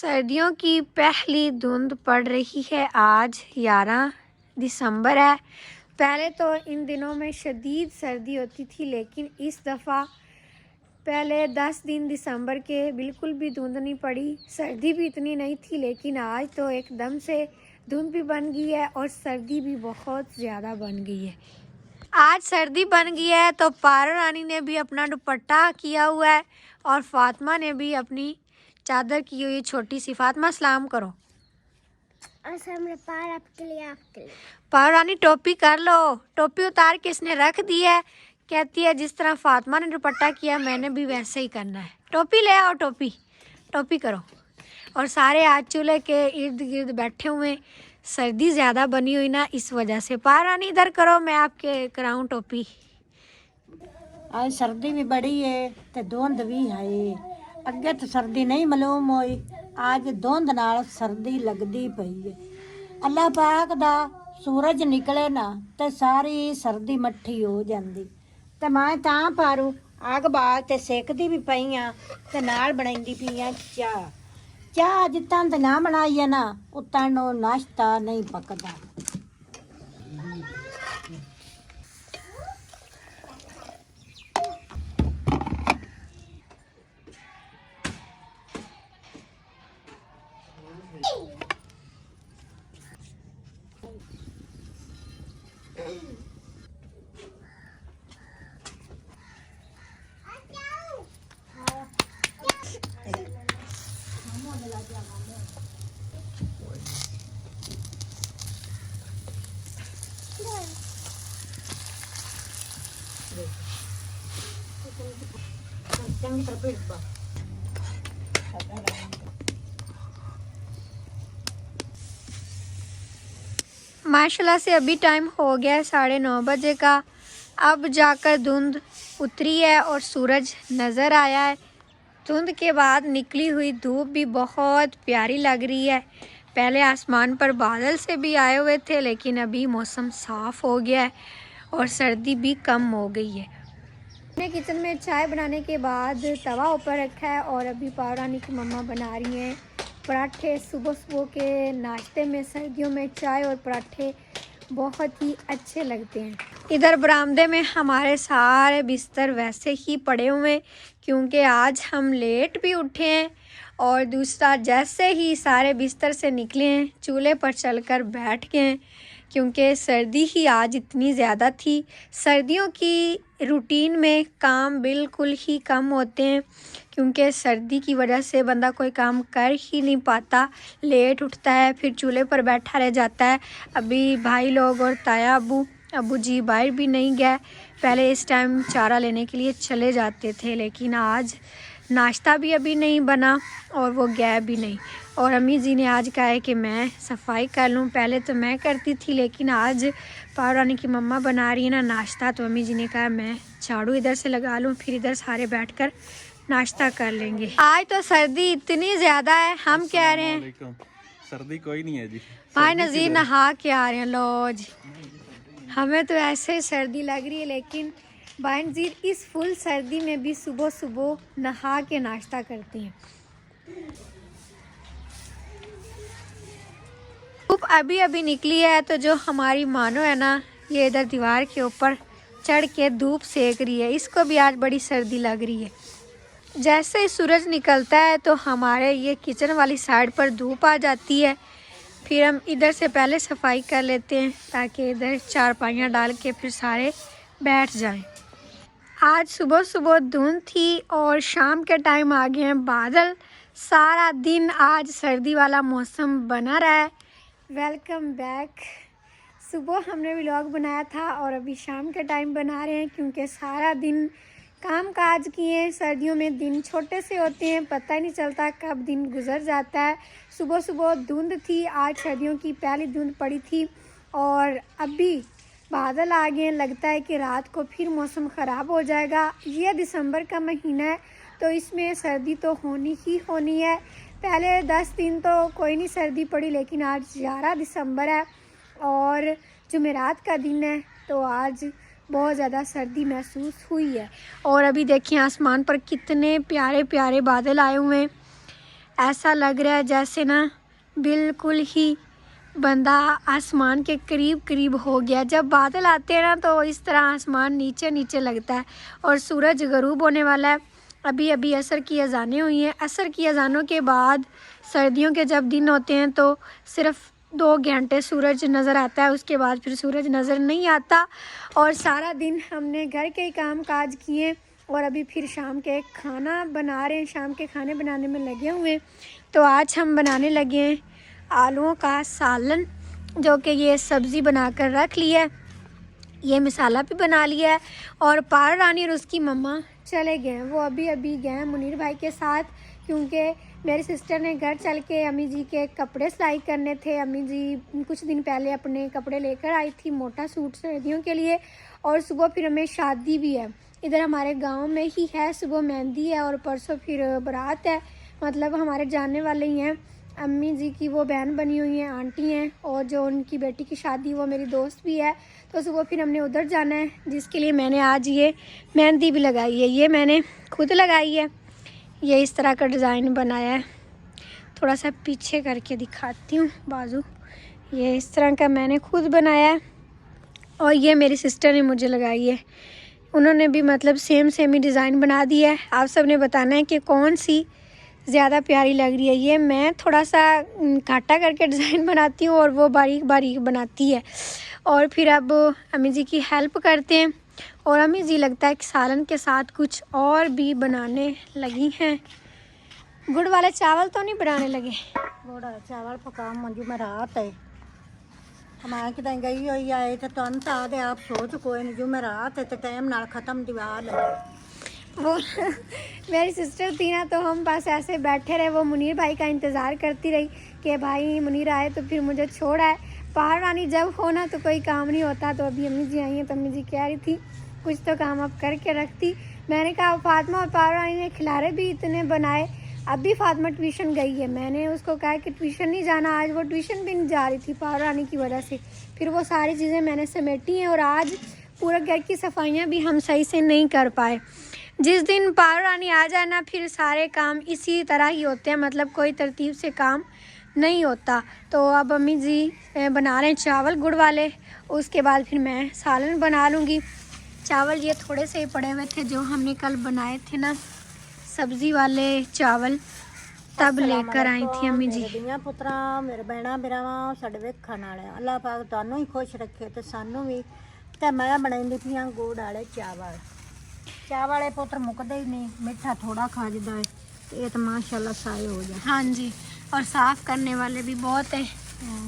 सर्दियों की पहली धुंध पड़ रही है। आज 11 दिसंबर है। पहले तो इन दिनों में शदीद सर्दी होती थी, लेकिन इस दफ़ा पहले 10 दिन दिसंबर के बिल्कुल भी धुंध नहीं पड़ी। सर्दी भी इतनी नहीं थी, लेकिन आज तो एकदम से धुंध भी बन गई है और सर्दी भी बहुत ज़्यादा बन गई है। आज सर्दी बन गई है तो पारो रानी ने भी अपना दुपट्टा किया हुआ है और फातिमा ने भी अपनी चादर की हुई छोटी सी। फातिमा सलाम करो। आपके लिए पारो रानी टोपी कर लो। टोपी उतार के इसने रख दी है। कहती है जिस तरह फातिमा ने दुपट्टा किया मैंने भी वैसे ही करना है। टोपी ले आओ, टोपी करो। और सारे आज चूल्हे के इर्द गिर्द बैठे हुए। सर्दी ज़्यादा बनी हुई ना, इस वजह से। पारो रानी इधर करो, मैं आपके कराऊं टोपी। आज सर्दी भी बड़ी है ते धुंध भी है। अगे तो सर्दी नहीं मालूम हुई, आज धुंध नाल सर्दी लगदी पई है। अल्लाह पाक दा सूरज निकले ना ते सारी सर्दी मट्ठी हो जाती। ते मैं तां पारू अग बाल ते सेकदी भी पई हाँ ते नाल बनाईंदी पई हाँ चाह। चाह जितां ते ना बनाई है ना उतां नो नाश्ता नहीं पकदा। माशाल्लाह से अभी टाइम हो गया है 9:30 बजे का। अब जाकर धुंध उतरी है और सूरज नज़र आया है। धुंध के बाद निकली हुई धूप भी बहुत प्यारी लग रही है। पहले आसमान पर बादल से भी आए हुए थे, लेकिन अभी मौसम साफ़ हो गया है और सर्दी भी कम हो गई है। मैंने किचन में चाय बनाने के बाद तवा ऊपर रखा है और अभी पारो रानी की मम्मा बना रही हैं पराठे। सुबह सुबह के नाश्ते में सर्दियों में चाय और पराठे बहुत ही अच्छे लगते हैं। इधर बरामदे में हमारे सारे बिस्तर वैसे ही पड़े हुए हैं, क्योंकि आज हम लेट भी उठे हैं। और दूसरा, जैसे ही सारे बिस्तर से निकले हैं चूल्हे पर चलकर बैठ गए हैं, क्योंकि सर्दी ही आज इतनी ज़्यादा थी। सर्दियों की रूटीन में काम बिल्कुल ही कम होते हैं, क्योंकि सर्दी की वजह से बंदा कोई काम कर ही नहीं पाता, लेट उठता है, फिर चूल्हे पर बैठा रह जाता है। अभी भाई लोग और ताया अबू जी बाहर भी नहीं गए। पहले इस टाइम चारा लेने के लिए चले जाते थे, लेकिन आज नाश्ता भी अभी नहीं बना और वो गए भी नहीं। और अम्मी जी ने आज कहा है कि मैं सफाई कर लूँ। पहले तो मैं करती थी, लेकिन आज पारो रानी की मम्मा बना रही है ना नाश्ता, तो अम्मी जी ने कहा मैं झाड़ू इधर से लगा लूँ, फिर इधर सारे बैठकर नाश्ता कर लेंगे। आज तो सर्दी इतनी ज़्यादा है, हम कह रहे हैं सर्दी कोई नहीं है जी। भाई नज़ीर नहा के आ रहे हैं। लो जी, हमें तो ऐसे ही सर्दी लग रही है, लेकिन भाई नज़ीर इस फुल सर्दी में भी सुबह सुबह नहा के नाश्ता करते हैं। धूप अभी अभी निकली है, तो जो हमारी मानो है ना, ये इधर दीवार के ऊपर चढ़ के धूप सेक रही है। इसको भी आज बड़ी सर्दी लग रही है। जैसे ही सूरज निकलता है तो हमारे ये किचन वाली साइड पर धूप आ जाती है। फिर हम इधर से पहले सफाई कर लेते हैं, ताकि इधर चारपाइयाँ डाल के फिर सारे बैठ जाएं। आज सुबह सुबह धुंध थी और शाम के टाइम आ गए हैं बादल। सारा दिन आज सर्दी वाला मौसम बना रहा है। Welcome back. सुबह हमने व्लॉग बनाया था और अभी शाम के टाइम बना रहे हैं, क्योंकि सारा दिन काम काज किए। सर्दियों में दिन छोटे से होते हैं, पता ही नहीं चलता कब दिन गुजर जाता है। सुबह सुबह धुंध थी, आज सर्दियों की पहली धुंध पड़ी थी और अभी बादल आ गए हैं। लगता है कि रात को फिर मौसम ख़राब हो जाएगा। ये दिसंबर का महीना है, तो इसमें सर्दी तो होनी ही होनी है। पहले 10 दिन तो कोई नहीं सर्दी पड़ी, लेकिन आज 11 दिसंबर है और जुमेरात का दिन है, तो आज बहुत ज़्यादा सर्दी महसूस हुई है। और अभी देखिए आसमान पर कितने प्यारे प्यारे बादल आए हुए हैं। ऐसा लग रहा है जैसे ना बिल्कुल ही बंदा आसमान के करीब करीब हो गया। जब बादल आते हैं ना तो इस तरह आसमान नीचे नीचे लगता है और सूरज गरूब होने वाला है। अभी अभी असर की अजानें हुई हैं। असर की अजानों के बाद सर्दियों के जब दिन होते हैं तो सिर्फ 2 घंटे सूरज नज़र आता है, उसके बाद फिर सूरज नज़र नहीं आता। और सारा दिन हमने घर के ही काम काज किए और अभी फिर शाम के खाना बना रहे हैं, शाम के खाने बनाने में लगे हुए हैं। तो आज हम बनाने लगे हैं आलूओं का सालन, जो कि ये सब्ज़ी बनाकर रख लिया है, ये मसाला भी बना लिया है। और पार रानी और उसकी मम्मा चले गए हैं, वो अभी अभी गए हैं मुनीर भाई के साथ, क्योंकि मेरी सिस्टर ने घर चल के अम्मी जी के कपड़े सिलाई करने थे। अम्मी जी कुछ दिन पहले अपने कपड़े लेकर आई थी, मोटा सूट सर्दियों के लिए। और सुबह फिर हमें शादी भी है, इधर हमारे गांव में ही है। सुबह मेहंदी है और परसों फिर बारात है, मतलब हमारे जानने वाले ही हैं। अम्मी जी की वो बहन बनी हुई हैं, आंटी हैं, और जो उनकी बेटी की शादी वो मेरी दोस्त भी है। तो सुबह फिर हमने उधर जाना है, जिसके लिए मैंने आज ये मेहंदी भी लगाई है। ये मैंने खुद लगाई है, ये इस तरह का डिज़ाइन बनाया है। थोड़ा सा पीछे करके दिखाती हूँ बाजू, ये इस तरह का मैंने खुद बनाया है और ये मेरी सिस्टर ने मुझे लगाई है। उन्होंने भी मतलब सेम ही डिज़ाइन बना दिया है। आप सब ने बताना है कि कौन सी ज़्यादा प्यारी लग रही है। ये मैं थोड़ा सा काटा करके डिज़ाइन बनाती हूँ और वो बारीक बारीक बनाती है। और फिर अब अम्मी जी की हेल्प करते हैं और अम्मी जी लगता है कि सालन के साथ कुछ और भी बनाने लगी हैं। गुड़ वाले चावल तो नहीं बनाने लगे? गुड़ वाले चावल पका मंजू मैं रात है हमारे कि गई हुई आए तो तुम तो आदे आप सोच कोई नहीं, जो मैं रात है तो टाइम नाल ख़त्म दीवार वो मेरी सिस्टर थी ना, तो हम पास ऐसे बैठे रहे। वो मुनीर भाई का इंतज़ार करती रही कि भाई मुनीर आए तो फिर मुझे छोड़ आए। पहाड़ रानी जब हो ना तो कोई काम नहीं होता। तो अभी अम्मी जी आई हैं तो अम्मी जी कह रही थी कुछ तो काम अब करके रखती। मैंने कहा फातिमा और पहाड़ रानी ने खिलारे भी इतने बनाए। अभी फातिमा ट्यूशन गई है, मैंने उसको कहा कि ट्यूशन नहीं जाना आज, वो ट्यूशन भी नहीं जा रही थी पहाड़ रानी की वजह से। फिर वो सारी चीज़ें मैंने समेटी हैं और आज पूरे घर की सफाइयाँ भी हम सही से नहीं कर पाए। जिस दिन पार रानी आ जाए ना फिर सारे काम इसी तरह ही होते हैं, मतलब कोई तरतीब से काम नहीं होता। तो अब अम्मी जी बना रहे हैं चावल गुड़ वाले, उसके बाद फिर मैं सालन बना लूँगी। चावल ये थोड़े से ही पड़े हुए थे जो हमने कल बनाए थे ना सब्ज़ी वाले चावल, तब लेकर आई थी अम्मी जी। मेरे पुत्रा मेरे बहना बिरावा साडे वेखण वाले, अल्लाह पाक तुहानू ही खुश रखे ते सानू भी। ते मैं बनाई पियां गुड़ वाले चावल। चावल वाले पुत्र मुकदे ही नहीं, मिठा थोड़ा खा जदा है, ये तो माशाल्लाह साए हो जाए। हाँ जी, और साफ़ करने वाले भी बहुत हैं,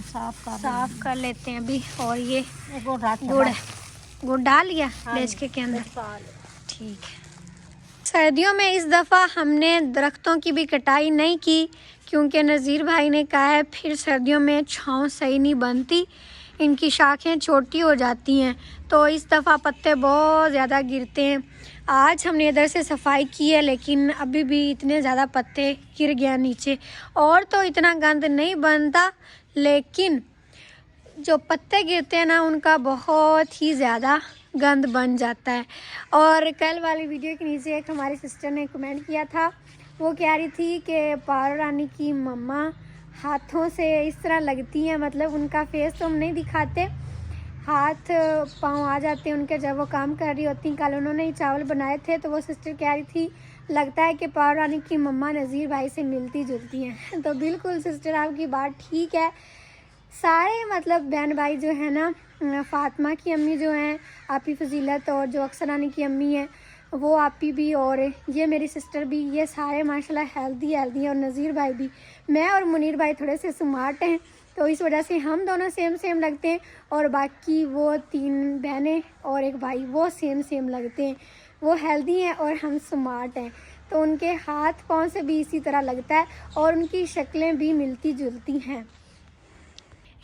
साफ कर लेते हैं अभी। और ये गुड़ गुड़ डाल लिया लेचके के अंदर, ठीक है। सर्दियों में इस दफ़ा हमने दरख्तों की भी कटाई नहीं की, क्योंकि नज़ीर भाई ने कहा है फिर सर्दियों में छाँव सही नहीं बनती, इनकी शाखें छोटी हो जाती हैं, तो इस दफ़ा पत्ते बहुत ज़्यादा गिरते हैं। आज हमने इधर से सफाई की है लेकिन अभी भी इतने ज़्यादा पत्ते गिर गया नीचे। और तो इतना गंद नहीं बनता, लेकिन जो पत्ते गिरते हैं ना उनका बहुत ही ज़्यादा गंद बन जाता है। और कल वाली वीडियो के नीचे एक हमारी सिस्टर ने कमेंट किया था, वो कह रही थी कि पारो रानी की मम्मा हाथों से इस तरह लगती हैं, मतलब उनका फेस तो हम नहीं दिखाते, हाथ पाँव आ जाते हैं उनके जब वो काम कर रही होती। कल उन्होंने ही चावल बनाए थे तो वो सिस्टर कह रही थी लगता है कि पारो रानी की मम्मा नज़ीर भाई से मिलती जुलती हैं। तो बिल्कुल सिस्टर आपकी बात ठीक है। सारे मतलब बहन भाई जो है ना, फातिमा की अम्मी जो हैं आपी फजीलत, और जो अक्सर रानी की अम्मी है वो आपी भी, और ये मेरी सिस्टर भी, ये सारे माशाल्लाह हेल्दी हैं। और नज़ीर भाई भी, मैं और मुनीर भाई थोड़े से स्मार्ट हैं तो इस वजह से हम दोनों सेम लगते हैं, और बाकी वो 3 बहनें और एक भाई वो सेम लगते हैं। वो हेल्दी हैं और हम स्मार्ट हैं, तो उनके हाथ पाँव से भी इसी तरह लगता है और उनकी शक्लें भी मिलती जुलती हैं।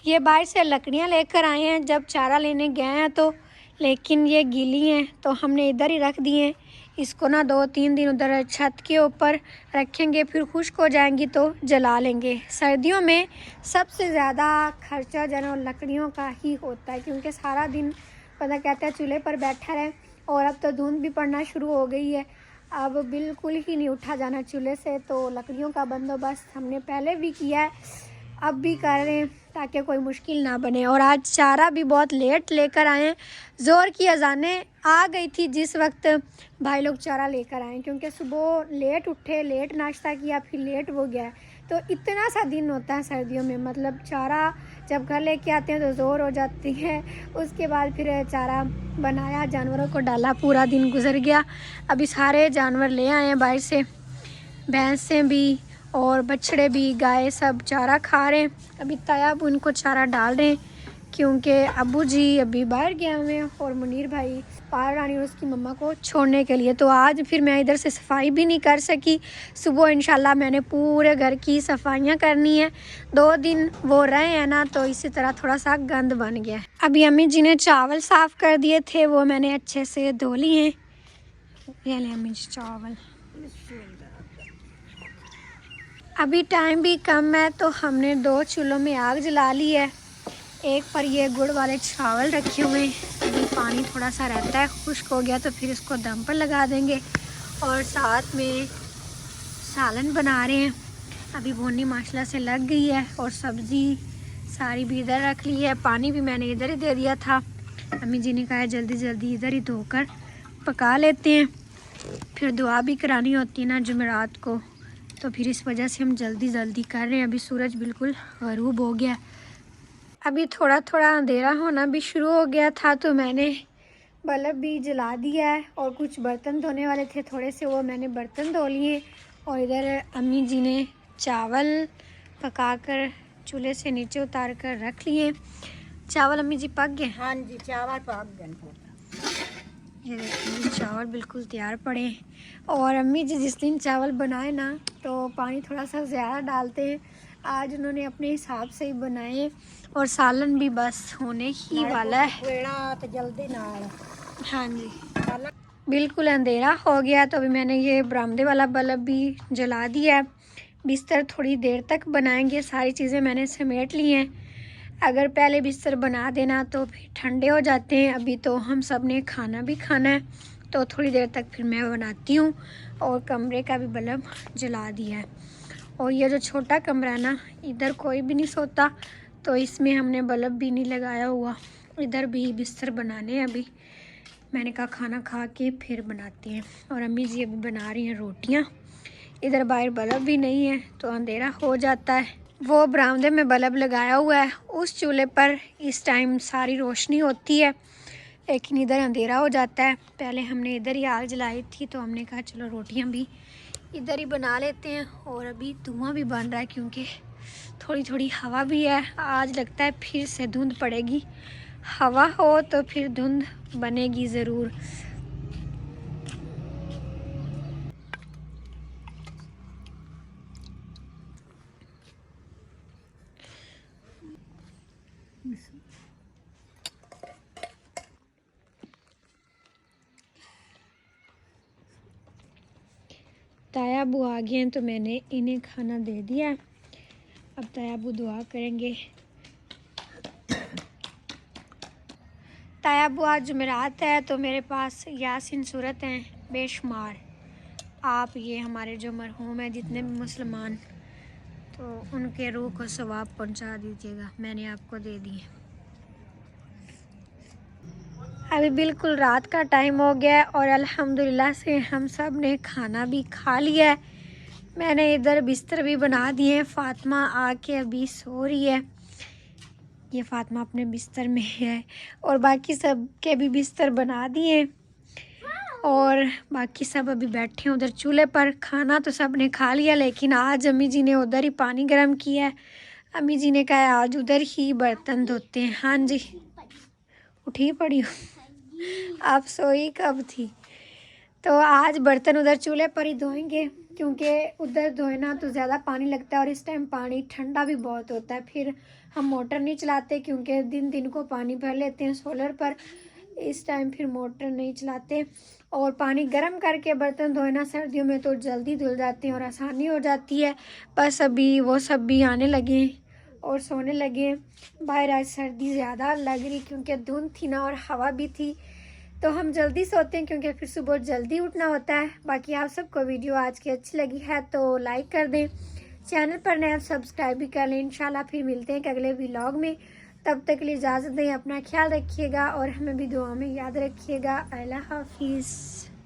ये बाहर से लकड़ियाँ लेकर आए हैं जब चारा लेने गए हैं तो, लेकिन ये गीली हैं तो हमने इधर ही रख दिए हैं। इसको ना 2-3 दिन उधर छत के ऊपर रखेंगे, फिर खुश्क हो जाएंगी तो जला लेंगे। सर्दियों में सबसे ज़्यादा खर्चा जो लकड़ियों का ही होता है, क्योंकि सारा दिन पता कहता है चूल्हे पर बैठा रहे, और अब तो धुंध भी पड़ना शुरू हो गई है। अब बिल्कुल ही नहीं उठा जाना चूल्हे से, तो लकड़ियों का बंदोबस्त हमने पहले भी किया है, अब भी कर रहे हैं ताकि कोई मुश्किल ना बने। और आज चारा भी बहुत लेट लेकर आए हैं, ज़ोर की अजानें आ गई थी जिस वक्त भाई लोग चारा लेकर आए, क्योंकि सुबह लेट उठे, लेट नाश्ता किया, फिर लेट हो गया। तो इतना सा दिन होता है सर्दियों में, मतलब चारा जब घर लेके आते हैं तो ज़ोर हो जाती है, उसके बाद फिर चारा बनाया, जानवरों को डाला, पूरा दिन गुजर गया। अभी सारे जानवर ले आए हैं बाहर से, भैंसें भी और बछड़े भी, गाय सब चारा खा रहे हैं। अभी तायाब उनको चारा डाल रहे हैं क्योंकि अब्बू जी अभी बाहर गए हुए हैं और मुनीर भाई पार रानी और उसकी मम्मा को छोड़ने के लिए। तो आज फिर मैं इधर से सफाई भी नहीं कर सकी। सुबह इंशाल्लाह मैंने पूरे घर की सफाइयाँ करनी है, 2 दिन वो रहे हैं ना, तो इसी तरह थोड़ा सा गंद बन गया है। अभी अम्मी जी ने चावल साफ़ कर दिए थे, वो मैंने अच्छे से धो लिए हैं। ये ले अम्मी जी चावल। अभी टाइम भी कम है तो हमने 2 चूल्हों में आग जला ली है। एक पर ये गुड़ वाले चावल रखे हुए हैं, अभी पानी थोड़ा सा रहता है, खुश्क हो गया तो फिर इसको दम पर लगा देंगे। और साथ में सालन बना रहे हैं, अभी भुनी माशाल्लाह से लग गई है और सब्ज़ी सारी भी इधर रख ली है। पानी भी मैंने इधर ही दे दिया था, अम्मी जी ने कहा जल्दी जल्दी इधर ही धोकर पका लेते हैं, फिर दुआ भी करानी होती है ना जुमेरात को, तो फिर इस वजह से हम जल्दी जल्दी कर रहे हैं। अभी सूरज बिल्कुल गरूब हो गया, अभी थोड़ा थोड़ा अंधेरा होना भी शुरू हो गया था, तो मैंने बल्ब भी जला दिया है। और कुछ बर्तन धोने वाले थे थोड़े से, वो मैंने बर्तन धो लिए। और इधर अम्मी जी ने चावल पकाकर चूल्हे से नीचे उतार कर रख लिए। चावल अम्मी जी पक गए? हाँ जी, चावल पक गए। ये देखिए चावल बिल्कुल तैयार पड़े हैं। और अम्मी जी जिस दिन चावल बनाए ना तो पानी थोड़ा सा ज़्यादा डालते हैं, आज उन्होंने अपने हिसाब से ही बनाए। और सालन भी बस होने ही वाला है। तो जल्दी नाल। हाँ जी, बिल्कुल अंधेरा हो गया, तो अभी मैंने ये बरामदे वाला बल्ब भी जला दिया है। बिस्तर थोड़ी देर तक बनाएंगे, सारी चीज़ें मैंने समेट ली हैं। अगर पहले बिस्तर बना देना तो फिर ठंडे हो जाते हैं। अभी तो हम सब ने खाना भी खाना है, तो थोड़ी देर तक फिर मैं बनाती हूँ। और कमरे का भी बल्ब जला दिया है। और ये जो छोटा कमरा है ना, इधर कोई भी नहीं सोता, तो इसमें हमने बल्ब भी नहीं लगाया हुआ। इधर भी बिस्तर बनाने हैं, अभी मैंने कहा खाना खा के फिर बनाते हैं। और अम्मी जी अभी बना रही हैं रोटियाँ। इधर बाहर बल्ब भी नहीं है तो अंधेरा हो जाता है। वो बरामदे में बल्ब लगाया हुआ है, उस चूल्हे पर इस टाइम सारी रोशनी होती है, लेकिन इधर अंधेरा हो जाता है। पहले हमने इधर ही आग जलाई थी, तो हमने कहा चलो रोटियां भी इधर ही बना लेते हैं। और अभी धुआं भी बन रहा है क्योंकि थोड़ी थोड़ी हवा भी है। आज लगता है फिर से धुंध पड़ेगी, हवा हो तो फिर धुंध बनेगी ज़रूर। तायाबू आ गए हैं तो मैंने इन्हें खाना दे दिया। अब तायाबू दुआ करेंगे। तायाबू आज जुमेरात है तो मेरे पास यासीन सूरत हैं बेशुमार। आप ये हमारे जो मरहूम हैं जितने भी मुसलमान, तो उनके रूह को सवाब पहुंचा दीजिएगा, मैंने आपको दे दिए। अभी बिल्कुल रात का टाइम हो गया है और अल्हम्दुलिल्लाह से हम सब ने खाना भी खा लिया है। मैंने इधर बिस्तर भी बना दिए हैं। फ़ातिमा आके अभी सो रही है, ये फ़ातिमा अपने बिस्तर में है। और बाकी सब के भी बिस्तर बना दिए और बाकी सब अभी बैठे हैं उधर चूल्हे पर। खाना तो सब ने खा लिया, लेकिन आज अम्मी जी ने उधर ही पानी गर्म किया है। अम्मी जी ने कहा आज उधर ही बर्तन धोते हैं। हाँ जी, उठी पड़ी हो, आप सोई कब थी? तो आज बर्तन उधर चूल्हे पर ही धोएंगे क्योंकि उधर धोए ना तो ज़्यादा पानी लगता है और इस टाइम पानी ठंडा भी बहुत होता है। फिर हम मोटर नहीं चलाते क्योंकि दिन दिन को पानी भर लेते हैं सोलर पर, इस टाइम फिर मोटर नहीं चलाते। और पानी गर्म करके बर्तन धोए ना सर्दियों में तो जल्दी धुल जाते हैं और आसानी हो जाती है। बस अभी वो सब भी आने लगे और सोने लगे। बाहर आज सर्दी ज़्यादा लग रही क्योंकि धुंध थी ना और हवा भी थी, तो हम जल्दी सोते हैं क्योंकि फिर सुबह जल्दी उठना होता है। बाकी आप सबको वीडियो आज की अच्छी लगी है तो लाइक कर दें, चैनल पर नए सब्सक्राइब भी कर लें। इंशाल्लाह फिर मिलते हैं अगले व्लॉग में। तब तक के लिए इजाज़त दें, अपना ख्याल रखिएगा और हमें भी दुआ में याद रखिएगा। अल्लाह हाफिज़।